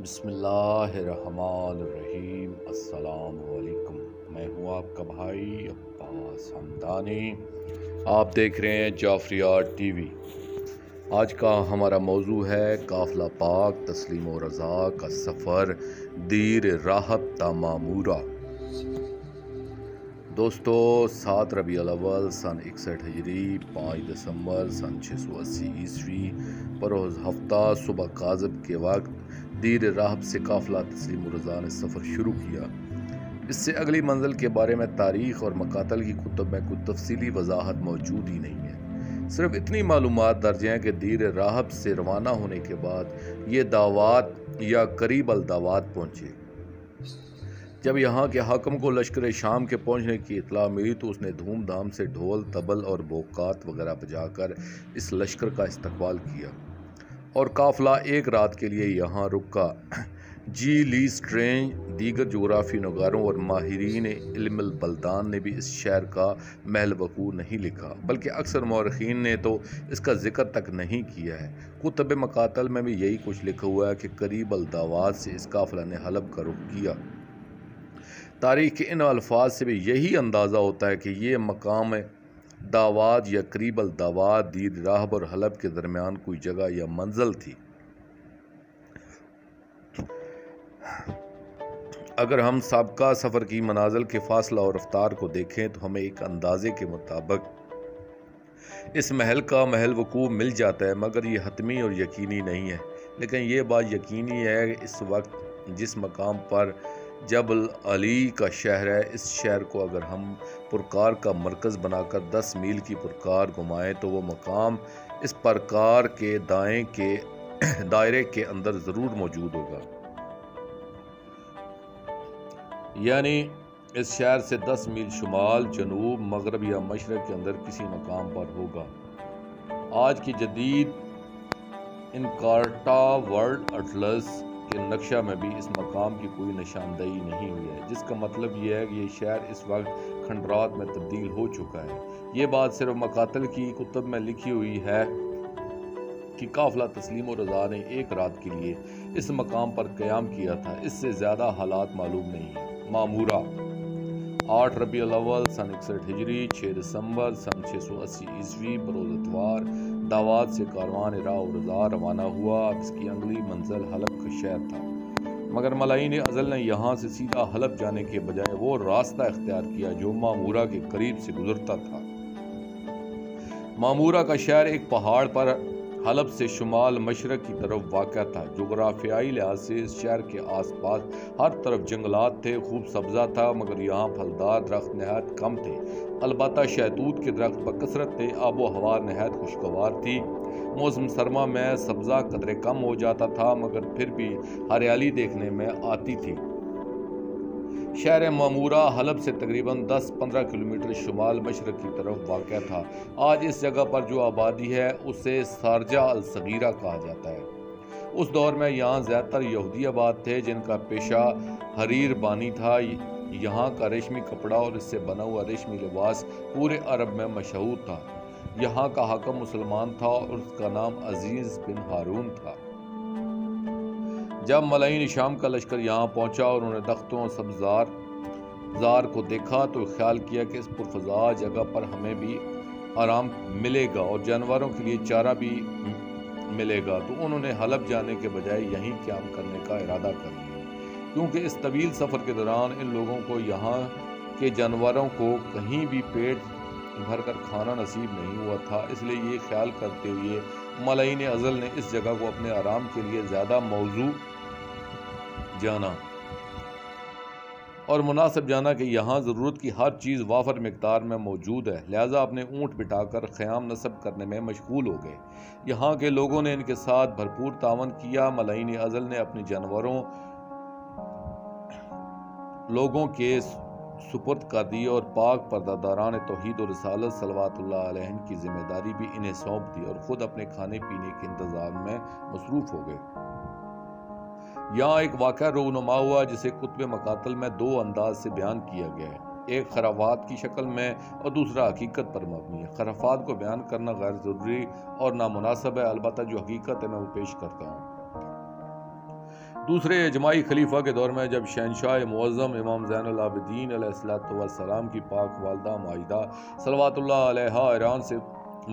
بسم اللہ الرحمن الرحیم۔ السلام علیکم، میں ہوں آپ کا بھائی عباس حمدانی۔ آپ دیکھ رہے ہیں جعفریات ٹی وی۔ آج کا ہمارا موضوع ہے قافلہ پاک تسلیم و رضا کا سفر دیر راہب تا مامورہ۔ دوستو، 7 ربیع الاول سن 61 ہجری، 5 دسمبر سن 680 عیسوی بروز ہفتہ صبح کاذب کے وقت دیر راہب سے قافلہ تسلیم و رضا نے سفر شروع کیا۔ اس سے اگلی منزل کے بارے میں تاریخ اور مقاتل کی کتب میں کوئی تفصیلی وضاحت موجود ہی نہیں ہے۔ صرف اتنی معلومات درج ہیں کہ دیر راہب سے روانہ ہونے کے بعد یہ دعوات یا قریب الدعوات پہنچے۔ جب یہاں کے حاکم کو لشکر شام کے پہنچنے کی اطلاع ملی تو اس نے دھوم دھام سے ڈھول تبل اور بوقات وغیرہ بجا کر اس لشکر کا استقبال کیا اور قافلہ ایک رات کے لیے یہاں رکا۔ جی لی اسٹرینج، دیگر جغرافی نگاروں اور ماہرین علم البلدان نے بھی اس شہر کا محل وقوع نہیں لکھا، بلکہ اکثر مورخین نے تو اس کا ذکر تک نہیں کیا ہے۔ کتب مقاتل میں بھی یہی کچھ لکھا ہوا ہے کہ قریب الدعوات سے اس قافلہ نے حلب کا رخ کیا۔ تاریخ کے ان الفاظ سے بھی یہی اندازہ ہوتا ہے کہ یہ مقام دعوات یا قریب الدعوات دیر راہب اور حلب کے درمیان کوئی جگہ یا منزل تھی۔ اگر ہم سابقہ سفر کی منازل کے فاصلہ اور رفتار کو دیکھیں تو ہمیں ایک اندازے کے مطابق اس محل کا محل وقوع مل جاتا ہے، مگر یہ حتمی اور یقینی نہیں ہے۔ لیکن یہ بات یقینی ہے کہ اس وقت جس مقام پر جبل علی کا شہر ہے، اس شہر کو اگر ہم پرکار کا مرکز بنا کر 10 میل کی پرکار گھمائیں تو وہ مقام اس پرکار کے دائرے کے اندر ضرور موجود ہوگا، یعنی اس شہر سے 10 میل شمال، جنوب، مغرب یا مشرق کے اندر کسی مقام پر ہوگا۔ آج کی جدید انکارٹا ورلڈ اٹلس کے نقشہ میں بھی اس مقام کی کوئی نشاندہی نہیں ہوئی ہے، جس کا مطلب یہ ہے کہ یہ شہر اس وقت کھنڈرات میں تبدیل ہو چکا ہے۔ یہ بات صرف مقاتل کی کتب میں لکھی ہوئی ہے کہ قافلہ تسلیم و رضا نے ایک رات کے لیے اس مقام پر قیام کیا تھا، اس سے زیادہ حالات معلوم نہیں ہیں۔ مامورہ، 8 ربیع الاول سن 61 ہجری، 6 دسمبر سن 680 عیسوی بروز اتوار دعوات سے کاروان راہ و رضا روانہ ہوا۔ اب اس کی اگلی منزل حلب کا شہر تھا، مگر ملائی ازل نے یہاں سے سیدھا حلب جانے کے بجائے وہ راستہ اختیار کیا جو مامورہ کے قریب سے گزرتا تھا۔ مامورہ کا شہر ایک پہاڑ پر حلب سے شمال مشرق کی طرف واقع تھا۔ جغرافیائی لحاظ سے اس شہر کے آس پاس ہر طرف جنگلات تھے، خوب سبزہ تھا، مگر یہاں پھلدار درخت نہایت کم تھے۔ البتہ شہتوت کے درخت بکثرت تھے۔ آب و ہوا نہایت خوشگوار تھی۔ موسم سرما میں سبزہ قدرے کم ہو جاتا تھا، مگر پھر بھی ہریالی دیکھنے میں آتی تھی۔ شہر مامورہ حلب سے تقریباً 10-15 کلومیٹر شمال مشرق کی طرف واقع تھا۔ آج اس جگہ پر جو آبادی ہے اسے سارجہ الصغیرہ کہا جاتا ہے۔ اس دور میں یہاں زیادہ تر یہودی آباد تھے جن کا پیشہ حریر بانی تھا۔ یہاں کا ریشمی کپڑا اور اس سے بنا ہوا ریشمی لباس پورے عرب میں مشہور تھا۔ یہاں کا حاکم مسلمان تھا اور اس کا نام عزیز بن ہارون تھا۔ جب ملائی شام کا لشکر یہاں پہنچا اور انہوں نے درختوں اور سبزار کو دیکھا تو خیال کیا کہ اس پرفضا جگہ پر ہمیں بھی آرام ملے گا اور جانوروں کے لیے چارہ بھی ملے گا، تو انہوں نے حلب جانے کے بجائے یہیں قیام کرنے کا ارادہ کر لیا، کیونکہ اس طویل سفر کے دوران ان لوگوں کو یہاں کے جانوروں کو کہیں بھی پیٹ بھر کر کھانا نصیب نہیں ہوا تھا۔ اس لیے یہ خیال کرتے ہوئے ملائی ازل نے اس جگہ کو اپنے آرام کے لیے زیادہ موزوں جانا اور مناسب جانا کہ یہاں ضرورت کی ہر چیز وافر مقدار میں موجود ہے، لہٰذا اپنے اونٹ بٹھا کر خیام نصب کرنے میں مشغول ہو گئے۔ یہاں کے لوگوں نے ان کے ساتھ بھرپور تعاون کیا۔ ملائی ازل نے اپنے جانوروں لوگوں کے سپرد کر دی اور پاک پردہ توحید و رسالت صلوات اللہ علیہ کی ذمہ داری بھی انہیں سونپ دی اور خود اپنے کھانے پینے کے انتظام میں مصروف ہو گئے۔ یہاں ایک واقعہ رونما ہوا جسے کتب مقاتل میں 2 انداز سے بیان کیا گیا ہے، ایک خرافات کی شکل میں اور دوسرا حقیقت پر مبنی ہے۔ خرافات کو بیان کرنا غیر ضروری اور نامناسب ہے، البتہ جو حقیقت ہے میں وہ پیش کرتا ہوں۔ دوسرے اجماعی خلیفہ کے دور میں جب شہنشاہ معظم امام زین العابدین علیہ السلام کی پاک والدہ مائدہ صلوات اللہ علیہا ایران سے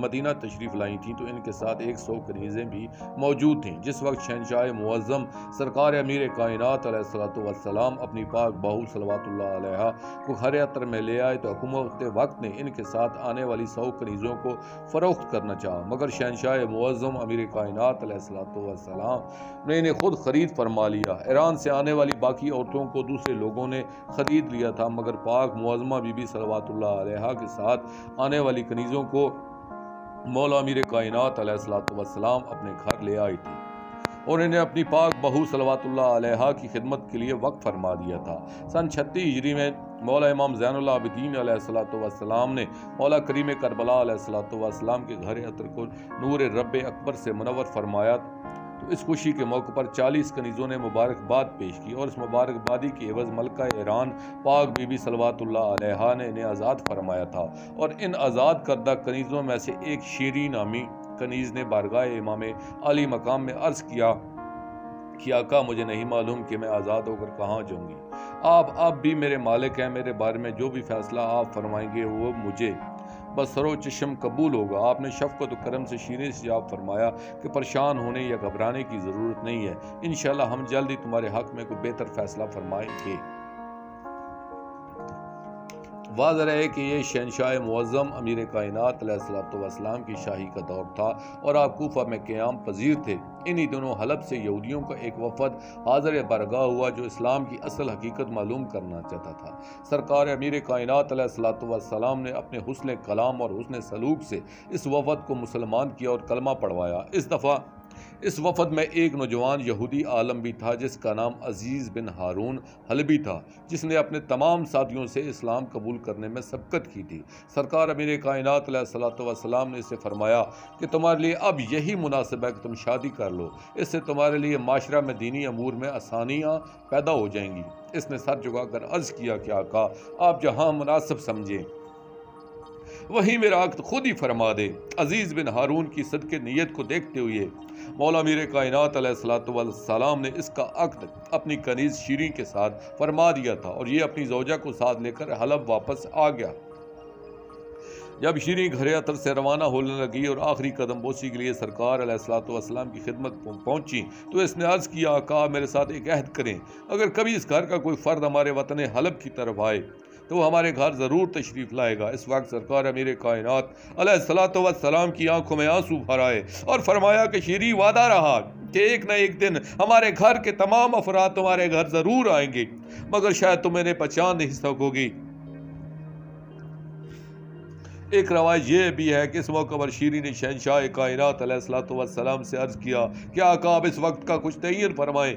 مدینہ تشریف لائی تھیں تو ان کے ساتھ 100 کنیزیں بھی موجود تھیں۔ جس وقت شہنشاہ معظم سرکار امیر کائنات علیہ السلام اپنی پاک بہو صلوات اللہ علیہا کو خر عطر میں لے آئے تو حکومت وقت نے ان کے ساتھ آنے والی 100 کنیزوں کو فروخت کرنا چاہا، مگر شہنشاہ معظم امیر کائنات علیہ السلام نے انہیں خود خرید فرما لیا۔ ایران سے آنے والی باقی عورتوں کو دوسرے لوگوں نے خرید لیا تھا، مگر پاک معظمہ بی بی صلوات اللہ علیہا کے ساتھ آنے والی کنیزوں کو مولا امیر کائنات علیہ السلام اپنے گھر لے آئی تھی اور انہیں اپنی پاک بہو صلوات اللہ علیہا کی خدمت کے لیے وقف فرما دیا تھا۔ سن 36 ہجری میں مولا امام زین العابدین علیہ السلام نے مولا کریم کربلا علیہ السلام کے گھر عطر کو نور رب اکبر سے منور فرمایا تو اس خوشی کے موقع پر 40 کنیزوں نے مبارکباد پیش کی اور اس مبارکبادی کے عوض ملکہ ایران پاک بی بی صلوات اللہ علیہا نے انہیں آزاد فرمایا تھا، اور ان آزاد کردہ کنیزوں میں سے ایک شیریں نامی کنیز نے بارگاہ امام علی مقام میں عرض کیا کہ آقا مجھے نہیں معلوم کہ میں آزاد ہو کر کہاں جاؤں گی، آپ بھی میرے مالک ہیں، میرے بارے میں جو بھی فیصلہ آپ فرمائیں گے وہ مجھے بسر و چشم قبول ہوگا۔ آپ نے شفقت و کرم سے شیریں سے جواب فرمایا کہ پریشان ہونے یا گھبرانے کی ضرورت نہیں ہے، انشاءاللہ ہم جلدی تمہارے حق میں کوئی بہتر فیصلہ فرمائیں گے۔ واضح ہے کہ یہ شہنشاہ معظم امیر کائنات علیہ السلام کی شاہی کا دور تھا اور آپ کوفہ میں قیام پذیر تھے۔ انہی دنوں حلب سے یہودیوں کا ایک وفد حاضر برگاہ ہوا جو اسلام کی اصل حقیقت معلوم کرنا چاہتا تھا۔ سرکار امیر کائنات علیہ السلام نے اپنے حسن کلام اور حسن سلوک سے اس وفد کو مسلمان کیا اور کلمہ پڑھوایا۔ اس دفعہ اس وفد میں ایک نوجوان یہودی عالم بھی تھا جس کا نام عزیز بن ہارون حلبی تھا، جس نے اپنے تمام ساتھیوں سے اسلام قبول کرنے میں سبقت کی تھی۔ سرکار امیر کائنات علیہ السلام نے اسے فرمایا کہ تمہارے لیے اب یہی مناسب ہے کہ تم شادی کر لو، اس سے تمہارے لیے معاشرہ میں دینی امور میں آسانیاں پیدا ہو جائیں گی۔ اس نے سر جھکا کر عرض کیا کہ آقا آپ جہاں مناسب سمجھیں وہی میرا عقد خود ہی فرما دے۔ عزیز بن ہارون کی صدقے نیت کو دیکھتے ہوئے مولا امیر کائنات علیہ السلام نے اس کا عقد اپنی کنیز شیریں کے ساتھ فرما دیا تھا اور یہ اپنی زوجہ کو ساتھ لے کر حلب واپس آ گیا۔ جب شیریں گھر عطر سے روانہ ہونے لگی اور آخری قدم بوسی کے لیے سرکار علیہ السلام کی خدمت پہنچی تو اس نے عرض کیا آقا میرے ساتھ ایک عہد کریں، اگر کبھی اس گھر کا کوئی فرد ہمارے وطن حلب کی طرف آئے تو وہ ہمارے گھر ضرور تشریف لائے گا۔ اس وقت سرکار امیر کائنات علیہ السلام کی آنکھوں میں آنسو بھر آئے اور فرمایا کہ شیریں وعدہ رہا کہ ایک نہ ایک دن ہمارے گھر کے تمام افراد تمہارے گھر ضرور آئیں گے، مگر شاید تم انہیں پہچان نہیں سکوگی۔ ایک روایت یہ بھی ہے کہ اس موقع پر شیریں نے شہنشاہ کائنات علیہ السلام سے عرض کیا کہ آقا آپ اس وقت کا کچھ تعین فرمائیں،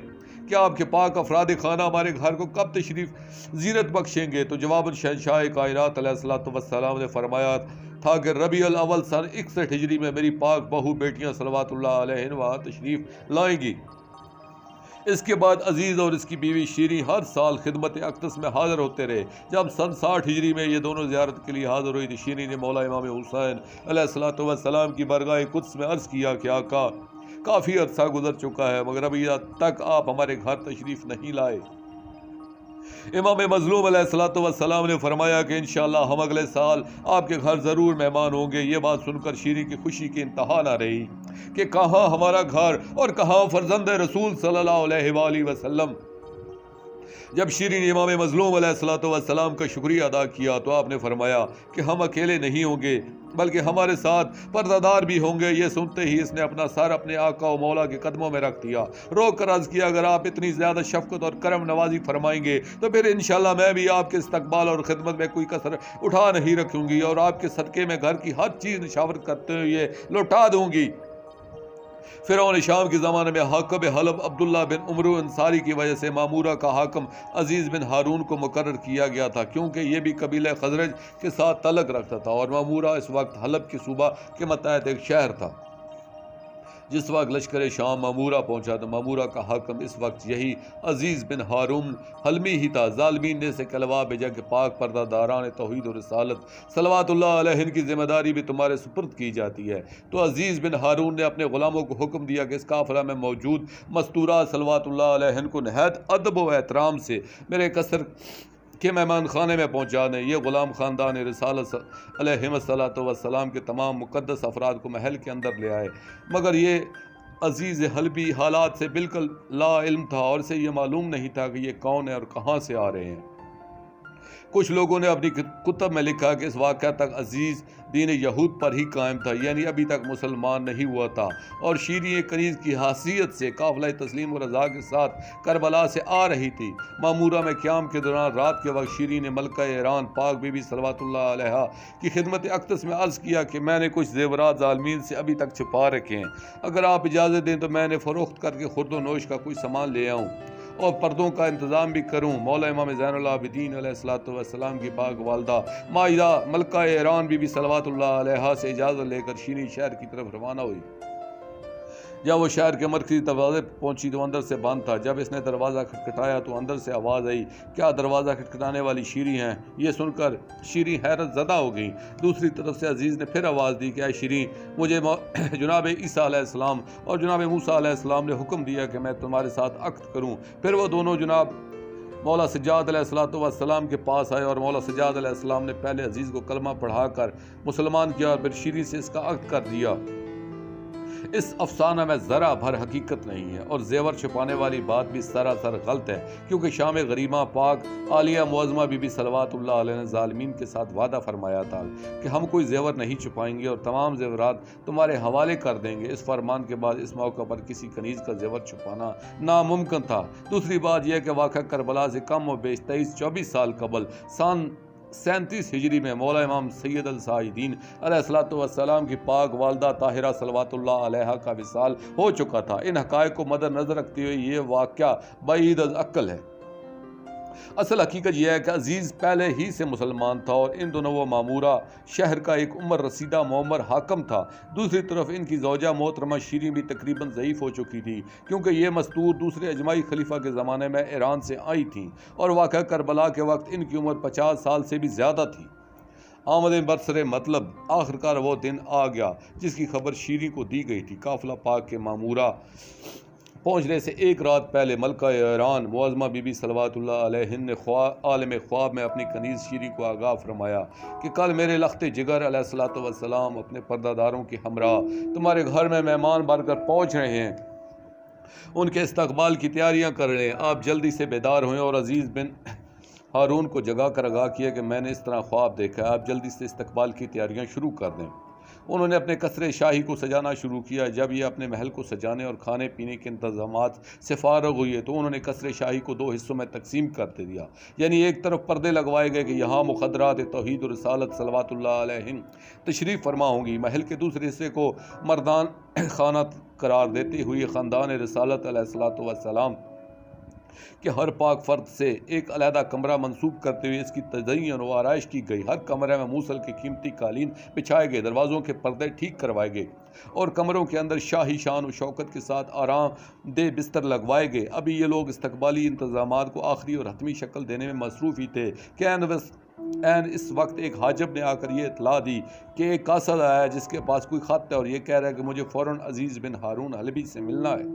کیا آپ کے پاک افراد خانہ ہمارے گھر کو کب تشریف زیرت بخشیں گے؟ تو جواباً شہنشاہ کائنات علیہ السلام نے فرمایا تھا کہ ربیع الاول سن 61 ہجری میں میری پاک بہو بیٹیاں صلوات اللہ علیہن وہاں تشریف لائیں گی۔ اس کے بعد عزیز اور اس کی بیوی شیریں ہر سال خدمت اقدس میں حاضر ہوتے رہے۔ جب سن 60 ہجری میں یہ دونوں زیارت کے لیے حاضر ہوئی تو شیریں نے مولا امام حسین علیہ السلام کی بارگاہ قدس میں عرض کیا کہ آقا کافی عرصہ گزر چکا ہے مگر ابھی تک آپ ہمارے گھر تشریف نہیں لائے۔ امام مظلوم علیہ السلام نے فرمایا کہ انشاءاللہ ہم اگلے سال آپ کے گھر ضرور مہمان ہوں گے۔ یہ بات سن کر شیریں کی خوشی کی انتہا نہ رہی کہ کہاں ہمارا گھر اور کہاں فرزند رسول صلی اللہ علیہ وآلہ وسلم۔ جب شیریں نے امام مظلوم علیہ السلام کا شکریہ ادا کیا تو آپ نے فرمایا کہ ہم اکیلے نہیں ہوں گے بلکہ ہمارے ساتھ پردہ دار بھی ہوں گے۔ یہ سنتے ہی اس نے اپنا سر اپنے آقا و مولا کے قدموں میں رکھ دیا، رو کر عرض کیا اگر آپ اتنی زیادہ شفقت اور کرم نوازی فرمائیں گے تو پھر انشاءاللہ میں بھی آپ کے استقبال اور خدمت میں کوئی کسر اٹھا نہیں رکھوں گی اور آپ کے صدقے میں گھر کی ہر چیز نشاور کرتے ہوئے لوٹا دوں گی۔ فرعون شام کے زمانے میں حاکم حلب عبداللہ بن عمرو انصاری کی وجہ سے مامورہ کا حاکم عزیز بن ہارون کو مقرر کیا گیا تھا، کیونکہ یہ بھی قبیلہ خزرج کے ساتھ تعلق رکھتا تھا اور مامورہ اس وقت حلب کے صوبہ کے متحد ایک شہر تھا۔ جس وقت لشکر شام مامورہ پہنچا تو مامورہ کا حاکم اس وقت یہی عزیز بن ہارون حلمی ہی تھا۔ ظالمین نے اسے کلوا بھیجا کہ پاک پردہ داران توحید و رسالت صلوات اللہ علیہ کی ذمہ داری بھی تمہارے سپرد کی جاتی ہے۔ تو عزیز بن ہارون نے اپنے غلاموں کو حکم دیا کہ اس قافلہ میں موجود مستورات صلوات اللہ علیہ کو نہایت ادب و احترام سے میرے قصر کے مہمان خانے میں پہنچا دیں۔ یہ غلام خاندان رسالت علیہ السلام کے تمام مقدس افراد کو محل کے اندر لے آئے، مگر یہ عزیز حلبی حالات سے بالکل لا علم تھا اور اسے یہ معلوم نہیں تھا کہ یہ کون ہے اور کہاں سے آ رہے ہیں۔ کچھ لوگوں نے اپنی کتب میں لکھا کہ اس واقعہ تک عزیز دین یہود پر ہی قائم تھا، یعنی ابھی تک مسلمان نہیں ہوا تھا، اور شیریں کنیز کی حیثیت سے قافلہ تسلیم و رضا کے ساتھ کربلا سے آ رہی تھی۔ مامورہ میں قیام کے دوران رات کے وقت شیریں نے ملکہ ایران پاک بی بی صلوات اللہ علیہا کی خدمت اقدس میں عرض کیا کہ میں نے کچھ زیورات ظالمین سے ابھی تک چھپا رکھے ہیں، اگر آپ اجازت دیں تو میں نے فروخت کر کے خورد و نوش کا کوئی سامان لے آؤں اور پردوں کا انتظام بھی کروں۔ مولا امام زین العابدین علیہ السلام کی پاک والدہ مائدہ ملکہ ایران بی بی صلوات اللہ علیہا سے اجازت لے کر شیریں شہر کی طرف روانہ ہوئی۔ جب وہ شہر کے مرکزی دروازے پہنچی تو اندر سے بند تھا۔ جب اس نے دروازہ کھٹکھٹایا تو اندر سے آواز آئی، کیا دروازہ کھٹکھٹانے والی شیریں ہیں؟ یہ سن کر شیریں حیرت زدہ ہو گئیں۔ دوسری طرف سے عزیز نے پھر آواز دی کہ اے شیریں، مجھے جناب عیسیٰ علیہ السلام اور جناب موسیٰ علیہ السلام نے حکم دیا کہ میں تمہارے ساتھ عقد کروں۔ پھر وہ دونوں جناب مولا سجاد علیہ السلام کے پاس آئے اور مولا سجاد علیہ السلام نے پہلے عزیز کو کلمہ پڑھا کر مسلمان کیا اور پھر شیریں سے اس کا عقد کر دیا۔ اس افسانہ میں ذرا بھر حقیقت نہیں ہے اور زیور چھپانے والی بات بھی سراسر غلط ہے، کیونکہ شام غریبہ پاک عالیہ معظمہ بی بی صلوات اللہ علیہ نے ظالمین کے ساتھ وعدہ فرمایا تھا کہ ہم کوئی زیور نہیں چھپائیں گے اور تمام زیورات تمہارے حوالے کر دیں گے۔ اس فرمان کے بعد اس موقع پر کسی کنیز کا زیور چھپانا ناممکن تھا۔ دوسری بات یہ کہ واقعہ کربلا سے کم و بیش 23-24 سال قبل سن 37 ہجری میں مولا امام سید الساجدین علیہ السلام کی پاک والدہ طاہرہ صلوات اللہ علیہا کا وصال ہو چکا تھا۔ ان حقائق کو مد نظر رکھتے ہوئے یہ واقعہ بعید از عقل ہے۔ اصل حقیقت یہ ہے کہ عزیز پہلے ہی سے مسلمان تھا اور ان دونوں وہ مامورہ شہر کا ایک عمر رسیدہ معمر حاکم تھا۔ دوسری طرف ان کی زوجہ محترمہ شیریں بھی تقریباً ضعیف ہو چکی تھی، کیونکہ یہ مستور دوسرے اجماعی خلیفہ کے زمانے میں ایران سے آئی تھیں اور واقعہ کربلا کے وقت ان کی عمر 50 سال سے بھی زیادہ تھی۔ آمد برسر مطلب آخرکار وہ دن آ گیا جس کی خبر شیریں کو دی گئی تھی۔ قافلہ پاک کے مامورہ پہنچنے سے ایک رات پہلے ملکہ ایران معظمہ بی بی صلوات اللہ علیہ نے عالم خواب میں اپنی کنیز شیریں کو آگاہ فرمایا کہ کل میرے لخت جگر علیہ السلام اپنے پردہ داروں کے ہمراہ تمہارے گھر میں مہمان بن کر پہنچ رہے ہیں، ان کے استقبال کی تیاریاں کر رہے ہیں۔ آپ جلدی سے بیدار ہوئیں اور عزیز بن ہارون کو جگا کر آگاہ کیا کہ میں نے اس طرح خواب دیکھا ہے، آپ جلدی سے استقبال کی تیاریاں شروع کر دیں۔ انہوں نے اپنے قصر شاہی کو سجانا شروع کیا۔ جب یہ اپنے محل کو سجانے اور کھانے پینے کے انتظامات سے فارغ ہوئی تو انہوں نے قصر شاہی کو 2 حصوں میں تقسیم کر دیا، یعنی ایک طرف پردے لگوائے گئے کہ یہاں مخدرات توحید و رسالت صلوات اللہ علیہ تشریف فرما ہوں گی۔ محل کے دوسرے حصے کو مردان خانہ قرار دیتے ہوئے خاندان رسالت علیہ السلام کہ ہر پاک فرد سے ایک علیحدہ کمرہ منسوب کرتے ہوئے اس کی تزئین و آرائش کی گئی۔ ہر کمرے میں موصل کے قیمتی قالین بچھائے گئے، دروازوں کے پردے ٹھیک کروائے گئے اور کمروں کے اندر شاہی شان و شوکت کے ساتھ آرام دہ بستر لگوائے گئے۔ ابھی یہ لوگ استقبالی انتظامات کو آخری اور حتمی شکل دینے میں مصروف ہی تھے کہ اس وقت ایک حاجب نے آ کر یہ اطلاع دی کہ ایک قاصد آیا ہے جس کے پاس کوئی خط ہے اور یہ کہہ رہا ہے کہ مجھے فوراً عزیز بن ہارون حلبی سے ملنا ہے۔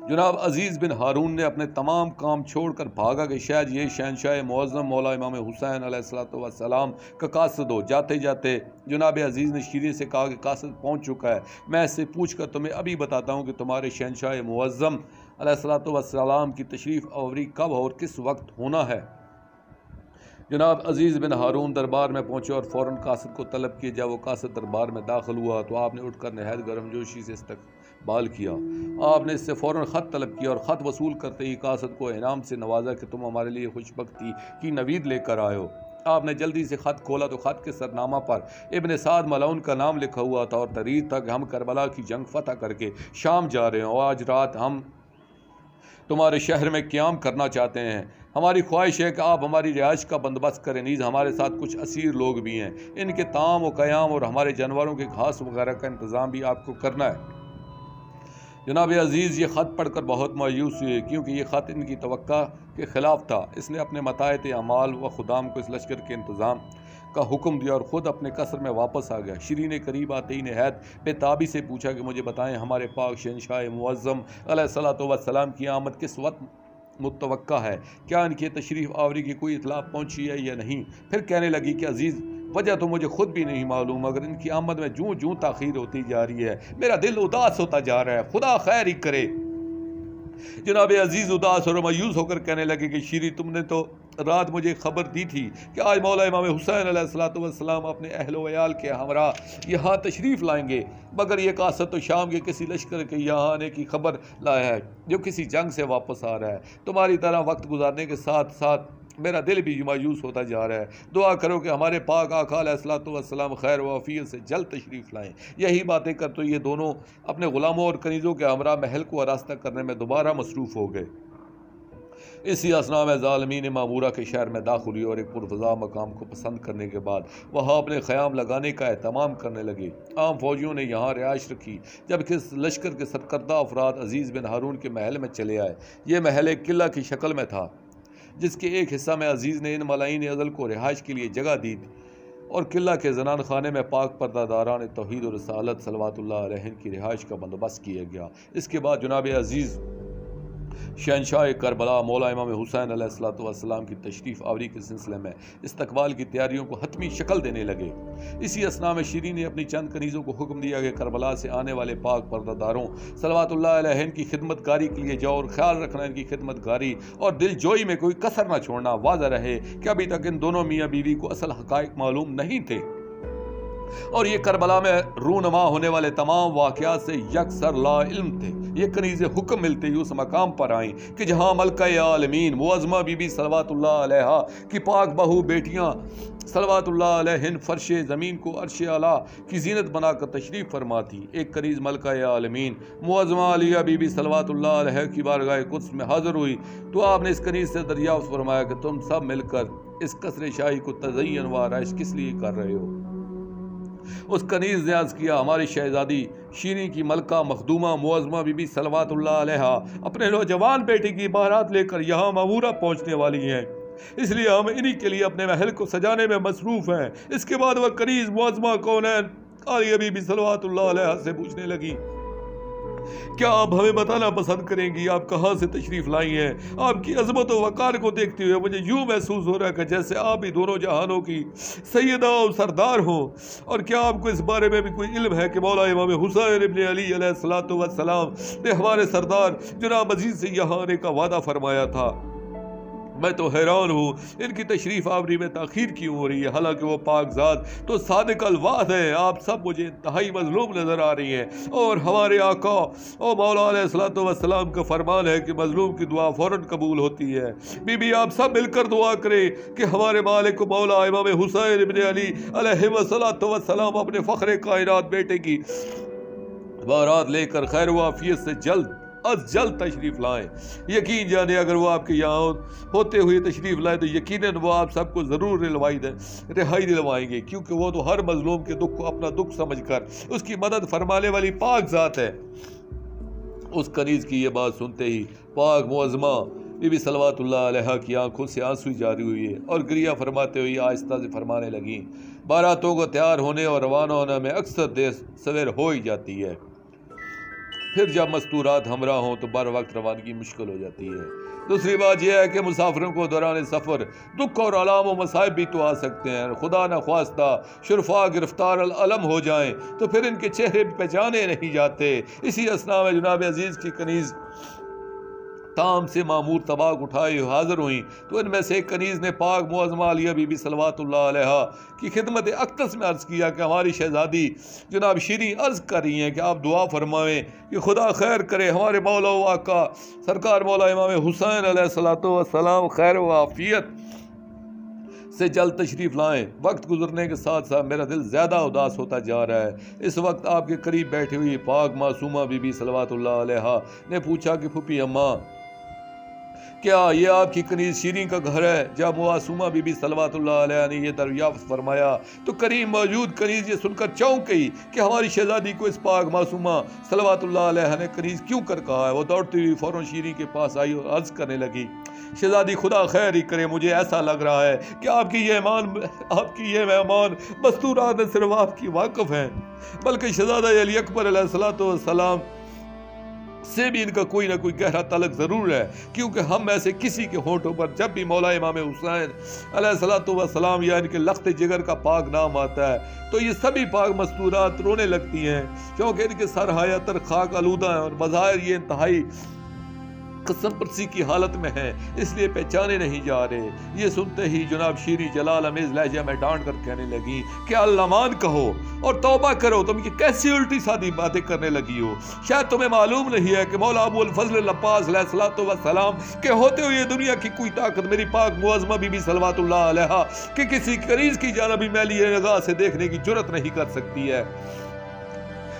جناب عزیز بن ہارون نے اپنے تمام کام چھوڑ کر بھاگا کہ شاید یہ شہنشاہ معظم مولا امام حسین علیہ السلام کا قاصد ہو۔ جاتے جاتے جناب عزیز نے شیریں سے کہا کہ قاصد پہنچ چکا ہے، میں اس سے پوچھ کر تمہیں ابھی بتاتا ہوں کہ تمہارے شہنشاہ معظم علیہ السلام کی تشریف آوری کب اور کس وقت ہونا ہے۔ جناب عزیز بن ہارون دربار میں پہنچے اور فوراً قاصد کو طلب کیے۔ جب وہ قاصد دربار میں داخل ہوا تو آپ نے اٹھ کر نہایت گرم جوشی سے استقبال کیا۔ آپ نے اس سے فوراً خط طلب کیا اور خط وصول کرتے ہی قاصد کو انعام سے نوازا کہ تم ہمارے لیے خوشبختی کی نوید لے کر آئے ہو۔ آپ نے جلدی سے خط کھولا تو خط کے سرنامہ پر ابن سعد ملعون کا نام لکھا ہوا تھا اور تحریر تھا کہ ہم کربلا کی جنگ فتح کر کے شام جا رہے ہیں اور آج رات ہم تمہارے شہر میں قیام کرنا چاہتے ہیں۔ ہماری خواہش ہے کہ آپ ہماری رہائش کا بندوبست کریں، نیز ہمارے ساتھ کچھ اسیر لوگ بھی ہیں، ان کے طعام و قیام اور ہمارے جانوروں کے گھاس وغیرہ کا انتظام بھی آپ کو کرنا ہے۔ جناب عزیز یہ خط پڑھ کر بہت مایوس ہوئے، کیونکہ یہ خط ان کی توقع کے خلاف تھا۔ اس نے اپنے متاحت اعمال و خدام کو اس لشکر کے انتظام کا حکم دیا اور خود اپنے قصر میں واپس آ گیا۔ شیریں نے قریب آتے ہی نہایت بے تابی سے پوچھا کہ مجھے بتائیں ہمارے پاک شہنشاہ معظم علیہ الصلوۃ والسلام کی آمد کس وقت متوقع ہے؟ کیا ان کی تشریف آوری کی کوئی اطلاع پہنچی ہے یا نہیں؟ پھر کہنے لگی کہ عزیز وجہ تو مجھے خود بھی نہیں معلوم، مگر ان کی آمد میں جوں جوں تاخیر ہوتی جا رہی ہے میرا دل اداس ہوتا جا رہا ہے، خدا خیر ہی کرے۔ جناب عزیز اداس اور مایوس ہو کر کہنے لگے کہ شیریں تم نے تو رات مجھے خبر دی تھی کہ آج مولا امام حسین علیہ الصلوۃ والسلام اپنے اہل و عیال کے ہمراہ یہاں تشریف لائیں گے، مگر یہ قاصد تو شام کے کسی لشکر کے یہاں آنے کی خبر لایا ہے جو کسی جنگ سے واپس آ رہا ہے۔ تمہاری طرح وقت گزارنے کے ساتھ ساتھ میرا دل بھی مایوس ہوتا جا رہا ہے۔ دعا کرو کہ ہمارے پاک آقا علیہ الصلوۃ والسلام خیر و عافیت سے جلد تشریف لائیں۔ یہی باتیں کر تو یہ دونوں اپنے غلاموں اور کنیزوں کے ہمراہ محل کو آراستہ کرنے میں دوبارہ مصروف ہو گئے۔ اسی اثنا میں ظالمین معمورہ کے شہر میں داخل ہوئی اور ایک پرفضا مقام کو پسند کرنے کے بعد وہاں اپنے قیام لگانے کا اہتمام کرنے لگے۔ عام فوجیوں نے یہاں رہائش رکھی، جبکہ اس لشکر کے سرکردہ افراد عزیز بن ہارون کے محل میں چلے آئے۔ یہ محل ایک قلعہ کی شکل میں تھا، جس کے ایک حصہ میں عزیز نے ان ملائین ازل کو رہائش کے لیے جگہ دی اور قلعہ کے زنان خانے میں پاک پردہ داران توحید و رسالت صلوات اللہ علیہ کی رہائش کا بندوبست کیا گیا۔ اس کے بعد جناب عزیز شہنشاہ کربلا مولا امام حسین علیہ الصلوۃ والسلام کی تشریف آوری کے سلسلے میں استقبال کی تیاریوں کو حتمی شکل دینے لگے۔ اسی اثنا میں شیریں نے اپنی چند کنیزوں کو حکم دیا کہ کربلا سے آنے والے پاک پردہ داروں صلوات اللہ علیہ کی خدمت گاری کے لیے جاؤ اور خیال رکھنا ان کی خدمت گاری اور دل جوئی میں کوئی کسر نہ چھوڑنا۔ واضح رہے کہ ابھی تک ان دونوں میاں بیوی کو اصل حقائق معلوم نہیں تھے اور یہ کربلا میں رونما ہونے والے تمام واقعات سے یکسر لا علم تھے۔ یہ کنیزیں حکم ملتے ہی اس مقام پر آئیں کہ جہاں ملکہ عالمین معظمہ بی بی صلوات اللہ علیہا کی پاک بہو بیٹیاں صلوات اللہ علیہن فرش زمین کو عرش اعلیٰ کی زینت بنا کر تشریف فرما تھی۔ ایک کنیز ملکہ عالمین معظمہ علیہ بی بی صلوات اللہ علیہ کی بارگاہ قدس میں حاضر ہوئی تو آپ نے اس کنیز سے دریافت فرمایا کہ تم سب مل کر اس قصر شاہی کو تزین و آرائش کس لیے کر رہے ہو؟ اس کنیز نے عرض کیا ہماری شہزادی شیریں کی ملکہ مخدومہ معظمہ بی بی صلوات اللہ علیہ اپنے نوجوان بیٹے کی بارات لے کر یہاں معمورہ پہنچنے والی ہیں، اس لیے ہم انہی کے لیے اپنے محل کو سجانے میں مصروف ہیں۔ اس کے بعد وہ کنیز معظمہ کونین عالیہ بی بی صلوات اللہ علیہ سے پوچھنے لگی کیا آپ ہمیں بتانا پسند کریں گی آپ کہاں سے تشریف لائی ہیں؟ آپ کی عظمت و وقار کو دیکھتے ہوئے مجھے یوں محسوس ہو رہا ہے کہ جیسے آپ ہی دونوں جہانوں کی سیدہ و سردار ہوں۔ اور کیا آپ کو اس بارے میں بھی کوئی علم ہے کہ مولا امام حسین ابن علی علیہ الصلوۃ والسلام نے ہمارے سردار جناب عزیز سے یہاں آنے کا وعدہ فرمایا تھا؟ میں تو حیران ہوں ان کی تشریف آوری میں تاخیر کیوں ہو رہی ہے، حالانکہ وہ پاک ذات تو صادق الوعد ہیں۔ آپ سب مجھے انتہائی مظلوم نظر آ رہی ہیں اور ہمارے آقا اور مولا علیہ الصلوۃ والسلام کا فرمان ہے کہ مظلوم کی دعا فوراً قبول ہوتی ہے۔ بی بی آپ سب مل کر دعا کریں کہ ہمارے مالک و مولا امام حسین ابن علی علیہ الصلوۃ والسلام اپنے فخر کائنات بیٹے کی بارات لے کر خیر و عافیت سے جلد از جلد تشریف لائیں۔ یقین جانے اگر وہ آپ کے یہاں ہوتے ہوئے تشریف لائیں تو یقیناً وہ آپ سب کو ضرور رہائی دلوائیں گے، کیونکہ وہ تو ہر مظلوم کے دکھ کو اپنا دکھ سمجھ کر اس کی مدد فرمانے والی پاک ذات ہے۔ اس کنیز کی یہ بات سنتے ہی پاک معظمہ بی بی صلوات اللہ علیہ کی آنکھوں سے آنسو جاری ہوئے اور گریہ فرماتے ہوئے آہستہ سے فرمانے لگیں باراتوں کو تیار ہونے اور روانہ ہونے میں اکثر دیر سویر ہو ہی جاتی ہے، پھر جب مستورات ہمراہ ہوں تو بر وقت روانگی مشکل ہو جاتی ہے۔ دوسری بات یہ ہے کہ مسافروں کو دوران سفر دکھ اور علام و مصائب بھی تو آ سکتے ہیں، خدا نخواستہ شرفا گرفتار العلم ہو جائیں تو پھر ان کے چہرے پہچانے نہیں جاتے۔ اسی اثنا میں جناب عزیز کی کنیز تام سے معمور طباق اٹھائے حاضر ہوئیں تو ان میں سے ایک کنیز نے پاک معظمہ علیہ بی بی صلوات اللہ علیہ کی خدمت اقدس میں عرض کیا کہ ہماری شہزادی جناب شیریں عرض کر رہی ہیں کہ آپ دعا فرمائیں کہ خدا خیر کرے، ہمارے مولا و آقا سرکار مولا امام حسین علیہ الصلوۃ والسلام خیر و عافیت سے جلد تشریف لائیں۔ وقت گزرنے کے ساتھ ساتھ میرا دل زیادہ اداس ہوتا جا رہا ہے۔ اس وقت آپ کے قریب بیٹھی ہوئی پاک معصومہ بی بی صلوات اللہ علیہ نے پوچھا کہ پھوپھی اماں کیا یہ آپ کی کنیز شیریں کا گھر ہے؟ جب معصومہ بی بی صلوات اللہ علیہ نے یہ دریافت فرمایا تو کریم موجود کنیز یہ سن کر چونک گئی کہ ہماری شہزادی کو اس پاک معصومہ صلوات اللہ علیہ نے کنیز کیوں کر کہا ہے۔ وہ دوڑتی ہوئی فوراً شیریں کے پاس آئی اور عرض کرنے لگی، شہزادی خدا خیر ہی کرے، مجھے ایسا لگ رہا ہے کہ آپ کی یہ مہمان مستورات نہ صرف آپ کی واقف ہیں بلکہ شہزادہ علی اکبر علیہ السلام سے بھی ان کا کوئی نہ کوئی گہرا تعلق ضرور ہے، کیونکہ ہم میں سے کسی کے ہونٹوں پر جب بھی مولا امام حسین علیہ السلام یا ان کے لخت جگر کا پاک نام آتا ہے تو یہ سبھی پاک مستورات رونے لگتی ہیں، کیونکہ ان کے سر حیا تر خاک آلودہ ہیں اور بظاہر یہ انتہائی قسم پرسی کی حالت میں ہیں، اس لیے پہچانے نہیں جا رہے۔ یہ سنتے ہی جناب شیریں جلال امیز لہجہ میں ڈانٹ کر کہنے لگی کہ اللہ کہو اور توبہ کرو، تم یہ کیسی الٹی سادی باتیں کرنے لگی ہو؟ شاید تمہیں معلوم نہیں ہے کہ مولا ابو الفضل العباس علیہ السلام کے ہوتے ہوئے دنیا کی کوئی طاقت میری پاک معظمہ بی بی صلوات اللہ علیہ کہ کسی کنیز کی جانب میلی نگاہ سے دیکھنے کی جرت نہیں کر سکتی ہے۔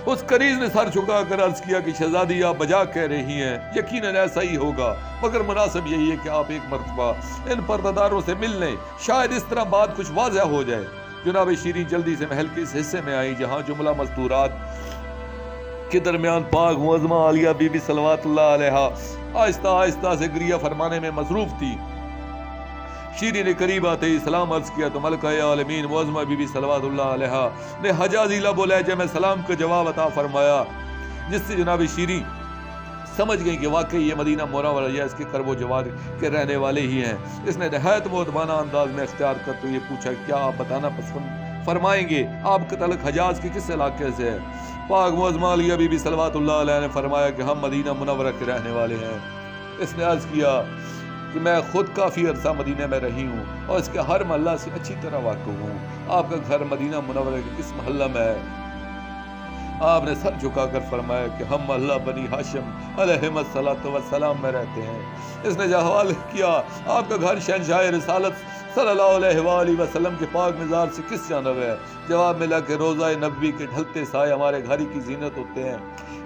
اس کنیز نے سر جھکا کر عرض کیا کہ شہزادی آپ بجا کہہ رہی ہیں، یقیناً ایسا ہی ہوگا، مگر مناسب یہی ہے کہ آپ ایک مرتبہ ان پرداداروں سے مل لیں، شاید اس طرح بات کچھ واضح ہو جائے۔ جناب شیریں جلدی سے محل کے اس حصے میں آئی جہاں جملہ مستورات کے درمیان پاک معظمہ عالیہ بی بی صلوات اللہ علیہ آہستہ آہستہ سے گریہ فرمانے میں مصروف تھی۔ شیریں نے قریب آتے ہی سلام عرض کیا تو ملکہ عالمین معظمہ بی بی صلوات اللہ علیہ نے حجازی لب و لہجے میں سلام کا جواب عطا فرمایا، جس سے جناب شیریں سمجھ گئی کہ واقعی یہ مدینہ منورہ یا اس کے کرب و جوار کے رہنے والے ہی ہیں۔ اس نے نہایت مؤدبانہ انداز میں اختیار کر تو یہ پوچھا، کیا آپ بتانا پسند فرمائیں گے آپ کا تعلق حجاز کے کس علاقے سے ہے؟ پاک معظمہ عالیہ بی بی صلوات اللہ علیہ نے فرمایا کہ ہم مدینہ منورہ کے رہنے والے ہیں۔ اس نے عرض کیا کہ میں خود کافی عرصہ مدینہ میں رہی ہوں اور اس کے ہر محلہ سے اچھی طرح واقف ہوں۔ آپ کا گھر مدینہ منورہ کے کس محلہ میں ہے؟ آپ نے سر جھکا کر فرمایا کہ ہم محلہ بنی ہاشم علیہم السلام میں رہتے ہیں۔ اس نے جواب کیا، آپ کا گھر شہنشاہ رسالت صلی اللہ علیہ وآلہ وسلم کے پاک مزار سے کس جانب ہے؟ جواب ملا کہ روضہ نبوی کے ڈھلتے سائے ہمارے گھر کی زینت ہوتے ہیں۔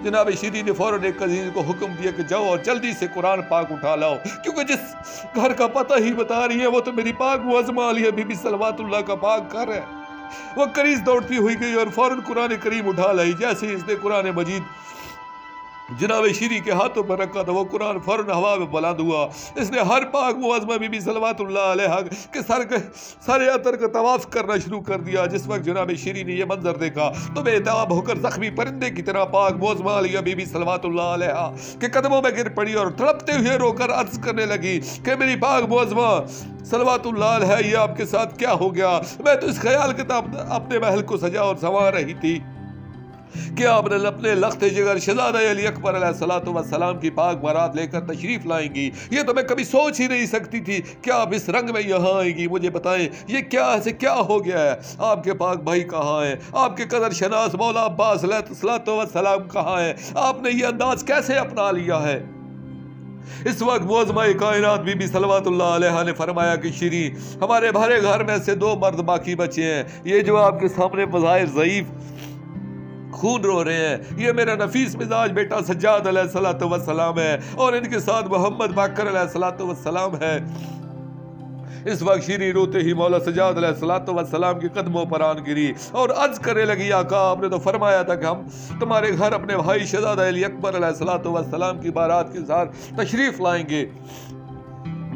جناب شیریں نے فوراً ایک عزیز کو حکم دیا کہ جاؤ اور جلدی سے قرآن پاک اٹھا لاؤ، کیونکہ جس گھر کا پتہ ہی بتا رہی ہے وہ تو میری پاک معظمہ عالیہ بی بی صلوات اللہ کا پاک گھر ہے۔ وہ کنیز دوڑتی ہوئی گئی اور فوراً قرآن کریم اٹھا لائی۔ جیسے ہی اس نے قرآن مجید جناب شیریں کے ہاتھوں پر رکھا تو وہ قرآن فوراً ہوا میں بلند ہوا۔ اس نے ہر پاک معظمہ بی بی صلوات اللہ علیہ کے سر عطر کا طواف کرنا شروع کر دیا۔ جس وقت جناب شیریں نے یہ منظر دیکھا تو بے تاب ہو کر زخمی پرندے کی طرح پاک معظمہ عالیہ بی بی صلوات اللہ علیہ کے قدموں میں گر پڑی اور تڑپتے ہوئے رو کر عرض کرنے لگی کہ میری پاک معظمہ صلوات اللہ علیہ یہ آپ کے ساتھ کیا ہو گیا؟ میں تو اس خیال کے اپنے محل کو سجا اور سنوار رہی تھی کہ آپ نے اپنے لخت جگر شہزادہ علی اکبر علیہ السلام کی پاک بارات لے کر تشریف لائیں گی۔ یہ تو میں کبھی سوچ ہی نہیں سکتی تھی کہ آپ اس رنگ میں یہاں آئیں گی۔ مجھے بتائیں یہ کیا ہو گیا ہے؟ آپ کے پاک بھائی کہاں ہیں؟ آپ کے قدر شناس مولا عباس علیہ السلام کہاں ہیں؟ آپ نے یہ انداز کیسے اپنا لیا ہے؟ اس وقت معظمہ کائنات بی بی صلوات اللہ علیہ نے فرمایا کہ شیریں ہمارے بھرے گھر میں سے 2 مرد باقی بچے ہیں، یہ جو آپ کے سامنے بظاہر ضعیف خون رو رہے ہیں یہ میرا نفیس مزاج بیٹا سجاد علیہ السلام ہے اور ان کے ساتھ محمد باقر علیہ السلام ہے۔ اس وقت شیریں روتے ہی مولا سجاد علیہ السلام کے قدموں پر آن گری اور عرض کرنے لگی، آقا آپ نے تو فرمایا تھا کہ ہم تمہارے گھر اپنے بھائی شہزادہ علی اکبر علیہ السلام کی بارات کے ساتھ تشریف لائیں گے،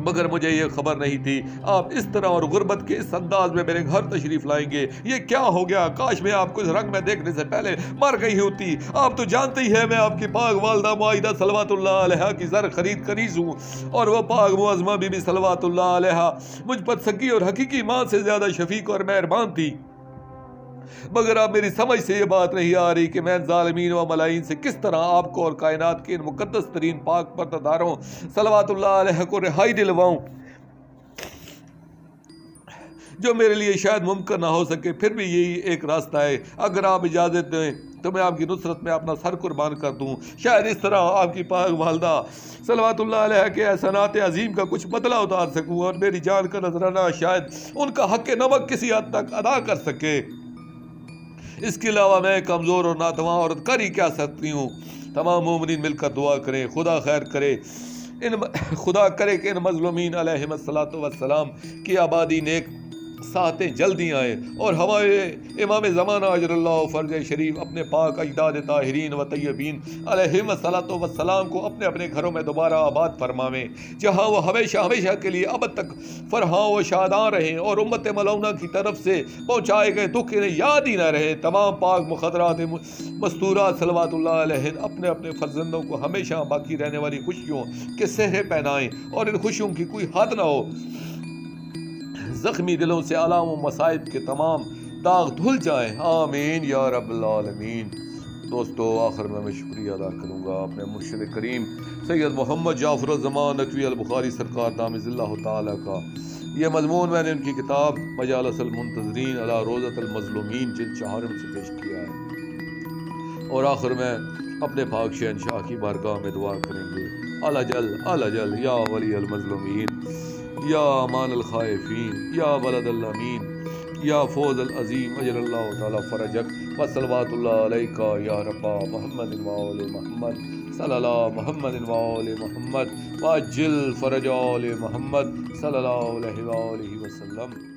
مگر مجھے یہ خبر نہیں تھی آپ اس طرح اور غربت کے اس انداز میں میرے گھر تشریف لائیں گے۔ یہ کیا ہو گیا؟ کاش میں آپ کو اس رنگ میں دیکھنے سے پہلے مر گئی ہوتی۔ آپ تو جانتے ہی ہیں میں آپ کی پاک والدہ معاہدہ صلوات اللہ علیہ کی زر خرید کنیز ہوں اور وہ پاک معظمہ بی بی صلوات اللہ علیہ مجھ پر سکی اور حقیقی ماں سے زیادہ شفیق اور مہربان تھی، مگر اب میری سمجھ سے یہ بات نہیں آ رہی کہ میں ظالمین و ملائین سے کس طرح آپ کو اور کائنات کے ان مقدس ترین پاک پرداداروں صلوات اللہ علیہ کو رہائی دلواؤں، جو میرے لیے شاید ممکن نہ ہو سکے۔ پھر بھی یہی ایک راستہ ہے، اگر آپ اجازت دیں تو میں آپ کی نصرت میں اپنا سر قربان کر دوں، شاید اس طرح آپ کی پاک والدہ صلوات اللہ علیہ کے احسانات عظیم کا کچھ بدلہ اتار سکوں اور میری جان کا نذرانہ شاید ان کا حق نمک کسی حد تک ادا کر سکے۔ اس کے علاوہ میں کمزور اور ناتواں عورت کر ہی کیا سکتی ہوں؟ تمام مومنین مل کر دعا کریں، خدا خیر کرے خدا کرے کہ ان مظلومین علیہم الصلاۃ والسلام کی آبادی نیک ساعتیں جلدی آئیں اور ہمارے امام زمانہ اجر اللہ فرج شریف اپنے پاک اجداد طاہرین و طیبین علیہم الصلاۃ والسلام کو اپنے اپنے گھروں میں دوبارہ آباد فرماویں، جہاں وہ ہمیشہ ہمیشہ کے لیے اب تک فرحاں و شاداں رہیں اور امت ملونہ کی طرف سے پہنچائے گئے دکھ انہیں یاد ہی نہ رہے۔ تمام پاک مقدرات مستورات صلوات اللہ علیہ اپنے اپنے فرزندوں کو ہمیشہ باقی رہنے والی خوشیوں کے سہرے پہنائیں اور ان خوشیوں کی کوئی حد نہ ہو۔ زخمی دلوں سے آلام و مصائب کے تمام داغ دھل جائیں، آمین یا رب العالمین۔ دوستو آخر میں شکریہ ادا کروں گا اپنے مرشد کریم سید محمد جعفر الزمان نقوی البخاری سرکار دامت اللہ تعالیٰ کا۔ یہ مضمون میں نے ان کی کتاب مجالس المنتظرین علی روضۃ المظلومین جلد 4 سے پیش کیا ہے، اور آخر میں اپنے پاک شہنشاہ کی بارگاہ میں دعا کریں گے، الجل یا ولی المظلومین، یا امان الخائفین، یا بلد الامین، یا فوز العظیم اجر اللہ تعالی فرجک، وصلوات اللہ علیک یا رب محمد و آل محمد صلی اللہ محمد و آل محمد واجل فرج آل محمد صلی اللہ علیہ وآلہ وسلم۔